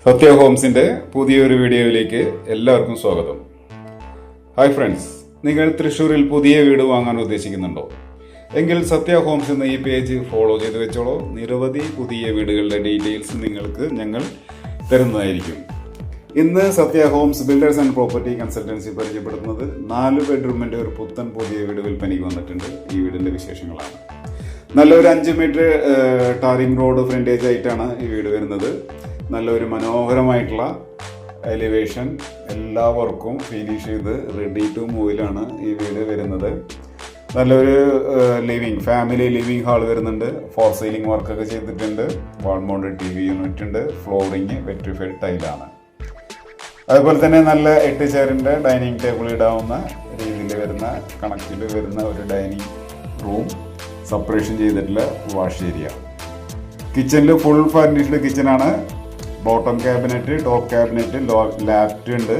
സത്യ ഹോംസിന്റെ പുതിയൊരു വീഡിയോയിലേക്ക് എല്ലാവർക്കും സ്വാഗതം. ഹായ് ഫ്രണ്ട്സ്, നിങ്ങൾ തൃശ്ശൂരിൽ പുതിയ വീട് വാങ്ങാൻ ഉദ്ദേശിക്കുന്നുണ്ടോ? എങ്കിൽ സത്യ ഹോംസ് എന്ന ഈ പേജ് ഫോളോ ചെയ്ത് വെച്ചോളൂ. നിരവധി പുതിയ വീടുകളുടെ ഡീറ്റെയിൽസ് നിങ്ങൾക്ക് ഞങ്ങൾ തരുന്നതായിരിക്കും. ഇന്ന് Sathya homes builders and property consultancy പരിചയപ്പെടുത്തുന്നത് 4 ബെഡ്റൂമിന്റെ ഒരു പുത്തൻ പുതിയ വീട് വിൽപ്പനയ്ക്ക് വന്നിട്ടുണ്ട്. ഈ വീടിന്റെ വിശേഷങ്ങളാണ്. നല്ലൊരു 5 മീറ്റർ ടാറിംഗ് റോഡ് ഫ്രണ്ടേജ് ആയിട്ടാണ് ഈ വീട് വരുന്നത്. നല്ലൊരു മനോഹരമായിട്ടുള്ള എലിവേഷൻ, എല്ലാ വർക്കും ഫിനിഷ് ചെയ്ത് റെഡി ടു മൂവിലാണ് ഈ വീട് വരുന്നത്. നല്ലൊരു ഫാമിലി ലിവിങ് ഹാൾ വരുന്നുണ്ട്. ഫോർ സീലിംഗ് വർക്കൊക്കെ ചെയ്തിട്ടുണ്ട്. വാൾ മൗണ്ടഡ് TV യൂണിറ്റ് ഉണ്ട്. ഫ്ലോറിങ് വെട്രിഫൈഡ് ടൈലാണ്. അതുപോലെ തന്നെ നല്ല 8 ചെയറിൻ്റെ ഡൈനിങ് ടേബിൾ ഇടാവുന്ന രീതിയിൽ വരുന്ന കണക്റ്റിൽ വരുന്ന ഒരു ഡൈനിങ് റൂം, സെപ്പറേഷൻ ചെയ്തിട്ടുള്ള വാഷ് ഏരിയ. കിച്ചണിൽ ഫുൾ ഫർണിഷ്ഡ് കിച്ചണാണ്. ബോട്ടം ക്യാബിനറ്റ്, ടോപ്പ് ക്യാബിനറ്റ്, ലാപ്റ്റ് ഉണ്ട്.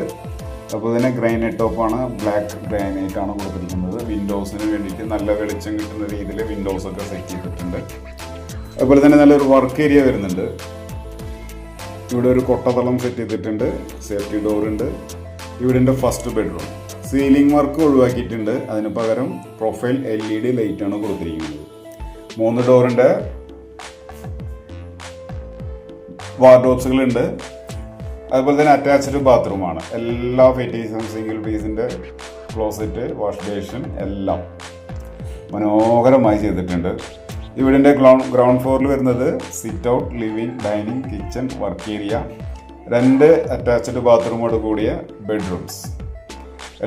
അപ്പോൾ തന്നെ ഗ്രാനൈറ്റ് ടോപ്പാണ്, ബ്ലാക്ക് ഗ്രാനൈറ്റ് ആണ് കൊടുത്തിരിക്കുന്നത്. വിൻഡോസിന് വേണ്ടിയിട്ട് നല്ല വെളിച്ചം കിട്ടുന്ന രീതിയിൽ വിൻഡോസൊക്കെ സെറ്റ് ചെയ്തിട്ടുണ്ട്. അതുപോലെ തന്നെ നല്ലൊരു വർക്ക് ഏരിയ വരുന്നുണ്ട്. ഇവിടെ ഒരു കൊട്ടതളം സെറ്റ് ചെയ്തിട്ടുണ്ട്. സേഫ്റ്റി ഡോർ ഉണ്ട്. ഇവിടുത്തെ ഫസ്റ്റ് ബെഡ്റൂം സീലിംഗ് വർക്ക് ഒഴിവാക്കിയിട്ടുണ്ട്. അതിന് പകരം പ്രൊഫൈൽ LED ലൈറ്റാണ് കൊടുത്തിരിക്കുന്നത്. 3 ഡോറിൻ്റെ വാർഡ്രോബ്സുകളുണ്ട്. അതുപോലെ തന്നെ അറ്റാച്ച്ഡ് ബാത്റൂമാണ്. എല്ലാ ഫെറ്റീസും സിംഗിൾ പീസിൻ്റെ ക്ലോസറ്റ്, വാഷ് ബേഷൻ എല്ലാം മനോഹരമായി ചെയ്തിട്ടുണ്ട്. ഇവിടെ ഗ്രൗണ്ട് ഫ്ലോറിൽ വരുന്നത് sit out, living, dining, kitchen, work area, 2 attached ബാത്റൂമോട് കൂടിയ ബെഡ്റൂംസ്.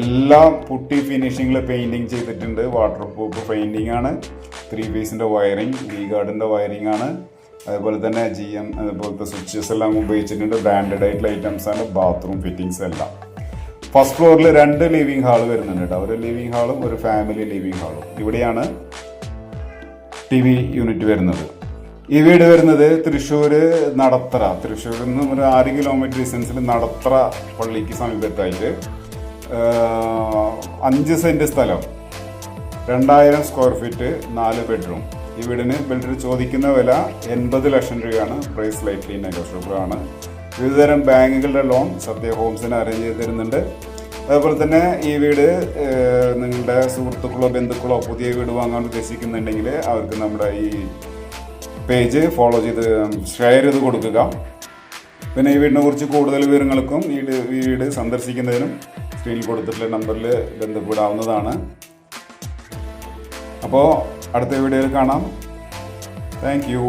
എല്ലാം പുട്ടി ഫിനിഷിങ്ങിൽ പെയിൻറ്റിങ് ചെയ്തിട്ടുണ്ട്. വാട്ടർ പ്രൂഫ് പെയിൻറ്റിംഗ് ആണ്. 3 പീസിൻ്റെ വയറിങ്, വി ഗാർഡിൻ്റെ വയറിംഗ് ആണ്. അതുപോലെ തന്നെ GM അതുപോലത്തെ സ്വിച്ചസ് എല്ലാം ഉപയോഗിച്ചിട്ടുണ്ട്. ബ്രാൻഡഡ് ആയിട്ടുള്ള ഐറ്റംസ് ആണ്. ബാത്റൂം ഫിറ്റിങ്സ് എല്ലാം. ഫസ്റ്റ് ഫ്ലോറിൽ 2 ലിവിംഗ് ഹാൾ വരുന്നുണ്ട് കേട്ടോ. ഒരു ലിവിംഗ് ഹാളും ഒരു ഫാമിലി ലിവിംഗ് ഹാളും. ഇവിടെയാണ് TV യൂണിറ്റ് വരുന്നത്. ഈ വീട് വരുന്നത് നടത്തറ. തൃശ്ശൂരിൽ നിന്നും ഒരു 6 കിലോമീറ്റർ ഡിസ്റ്റൻസിൽ നടത്തറ പള്ളിക്ക് സമീപത്തായിട്ട് 5 സെന്റ് സ്ഥലം, 2000 സ്ക്വയർ ഫീറ്റ്, 4 ബെഡ്റൂം. ഈ വീടിന് ബിൽഡർ ചോദിക്കുന്ന വില 80 ലക്ഷം രൂപയാണ്. പ്രൈസ് സ്ലൈറ്റ്ലി നെഗോഷ്യബിൾ ആണ്. വിവിധതരം ബാങ്കുകളുടെ ലോൺ സത്യ ഹോംസിന് അറേഞ്ച് ചെയ്ത് തരുന്നുണ്ട്. അതുപോലെ തന്നെ ഈ വീട് നിങ്ങളുടെ സുഹൃത്തുക്കളോ ബന്ധുക്കളോ പുതിയ വീട് വാങ്ങാൻ ഉദ്ദേശിക്കുന്നുണ്ടെങ്കിൽ അവർക്ക് നമ്മുടെ ഈ പേജ് ഫോളോ ചെയ്ത് ഷെയർ ചെയ്ത് കൊടുക്കുക. പിന്നെ ഈ വീടിനെ കുറിച്ച് കൂടുതൽ വിവരങ്ങൾക്കും ഈ വീട് സന്ദർശിക്കുന്നതിനും സ്ക്രീനിൽ കൊടുത്തിട്ടുള്ള നമ്പറിൽ ബന്ധപ്പെടാവുന്നതാണ്. അപ്പോൾ അടുത്ത വീഡിയോയിൽ കാണാം. Thank you.